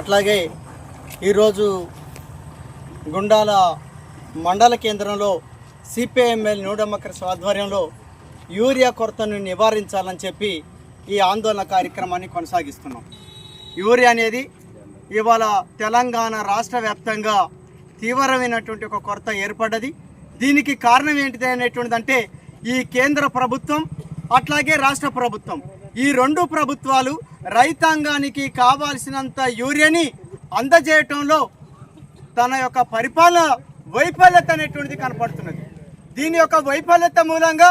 అట్లాగే ఈరోజు గుండాల మండల కేంద్రంలో సిపిఐఎంఎల్ న్యూ డెమోక్రసీ ఆధ్వర్యంలో యూరియా కొరతను నివారించాలని చెప్పి ఈ ఆందోళన కార్యక్రమాన్ని కొనసాగిస్తున్నాం. యూరియా అనేది ఇవాళ తెలంగాణ రాష్ట్ర వ్యాప్తంగా తీవ్రమైనటువంటి ఒక కొరత ఏర్పడ్డది. దీనికి కారణం ఏంటిది అనేటువంటిదంటే ఈ కేంద్ర ప్రభుత్వం అట్లాగే రాష్ట్ర ప్రభుత్వం, ఈ రెండు ప్రభుత్వాలు రైతాంగానికి కావాల్సినంత యూరియాని అందజేయటంలో తన యొక్క పరిపాలన వైఫల్యత అనేటువంటిది కనపడుతున్నది. దీని యొక్క వైఫల్యత మూలంగా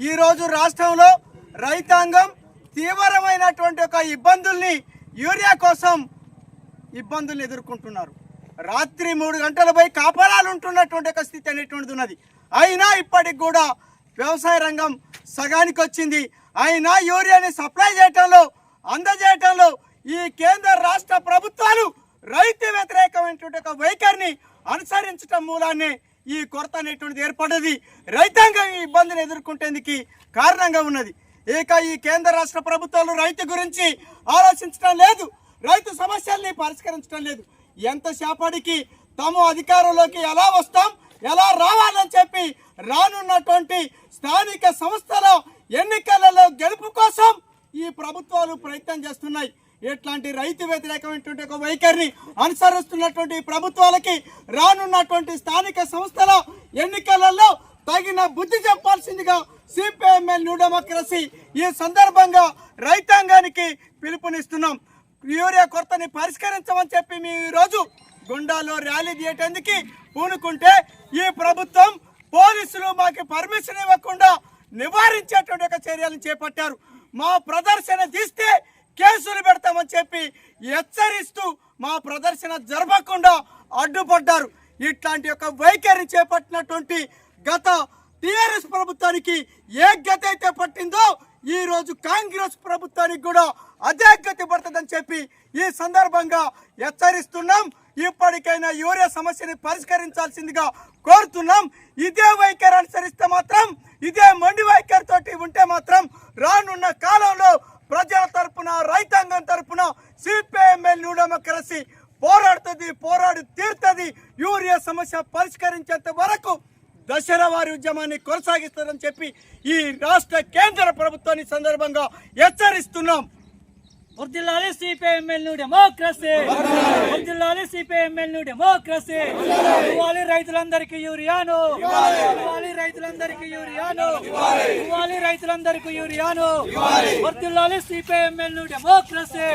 ఈరోజు రాష్ట్రంలో రైతాంగం తీవ్రమైనటువంటి ఒక యూరియా కోసం ఇబ్బందులు ఎదుర్కొంటున్నారు. రాత్రి 3 గంటల పోయి కాపలాలు ఉంటున్నటువంటి ఒక స్థితి అనేటువంటిది ఉన్నది. అయినా ఇప్పటికి కూడా వ్యవసాయ రంగం సగానికి వచ్చింది. అయినా యూరియాని సప్లై చేయటంలో అందజేయటంలో ఈ కేంద్ర రాష్ట్ర ప్రభుత్వాలు రైతు వ్యతిరేకమైనటువంటి ఒక వైఖరిని అనుసరించడం మూలాన్ని ఈ కొరత అనేటువంటిది ఏర్పడ్డది. రైతాంగం ఈ ఇబ్బందిని ఎదుర్కొంటేందుకు కారణంగా ఉన్నది. ఇక ఈ కేంద్ర రాష్ట్ర ప్రభుత్వాలు రైతు గురించి ఆలోచించడం లేదు, రైతు సమస్యల్ని పరిష్కరించడం లేదు. ఎంతసేపటికి తాము అధికారంలోకి ఎలా వస్తాం, ఎలా రావాలని చెప్పి రానున్నటువంటి స్థానిక సంస్థల ఎన్నికలలో గెలుపు కోసం ఈ ప్రభుత్వాలు ప్రయత్నం చేస్తున్నాయి. ఇట్లాంటి రైతు వ్యతిరేకమైనటువంటి ఒక వైఖరిని అనుసరిస్తున్నటువంటి ప్రభుత్వాలకి రానున్నటువంటి స్థానిక సంస్థల ఎన్నికలలో తగిన బుద్ధి చెప్పాల్సిందిగా సిపిఐఎంఎల్ న్యూ డెమోక్రసీ ఈ సందర్భంగా రైతాంగానికి పిలుపునిస్తున్నాం. యూరియా కొరతని పరిష్కరించమని చెప్పి మేము ఈరోజు గుండాలో ర్యాలీ తీయటానికి పూనుకుంటే ఈ ప్రభుత్వం పోలీసులు మాకు పర్మిషన్ ఇవ్వకుండా నివారించేటువంటి ఒక చర్యలను చేపట్టారు. మా ప్రదర్శన తీస్తే కేసులు పెడతామని చెప్పి హెచ్చరిస్తూ మా ప్రదర్శన జరపకుండా అడ్డుపడ్డారు. ఇట్లాంటి ఒక వైఖరిని చేపట్టినటువంటి గత టీఆర్ఎస్ ప్రభుత్వానికి ఏ గతి అయితే పట్టిందో ఈ రోజు కాంగ్రెస్ ప్రభుత్వానికి కూడా అదే గతి పడుతుందని చెప్పి ఈ సందర్భంగా హెచ్చరిస్తున్నాం. ఇప్పటికైనా యూరియా సమస్యని పరిష్కరించాల్సిందిగా కోరుతున్నాం. ఇదే వైఖరి అనుసరిస్తే మాత్రం, ఇదే మొండి వైఖరితోటి ఉంటే మాత్రం రానున్న కాలంలో ప్రజల తరపున రైతాంగం తరపున సిపిఐఎంఎల్ న్యూ డెమోక్రసీ పోరాడుతుంది, పోరాడి తీరుతుంది. యూరియా సమస్య పరిష్కరించేంత వరకు దశల వారి ఉద్యమాన్ని కొనసాగిస్తారని చెప్పి ఈ రాష్ట్ర కేంద్ర ప్రభుత్వాన్ని సందర్భంగా హెచ్చరిస్తున్నాం. వర్ధిల్లాలి సిపిఐఎంఎల్ న్యూ డెమోక్రసీ, వర్ధిల్లాలి సిపిఐఎంఎల్ న్యూ డెమోక్రసీ. ఇవ్వాలి రైతులందరికీ యూరియాను, ఇవ్వాలి రైతులందరికీ యూరియాను, ఇవ్వాలి రైతులందరికీ యూరియాను. వర్ధిల్లాలి సిపిఐఎంఎల్ న్యూ డెమోక్రసీ.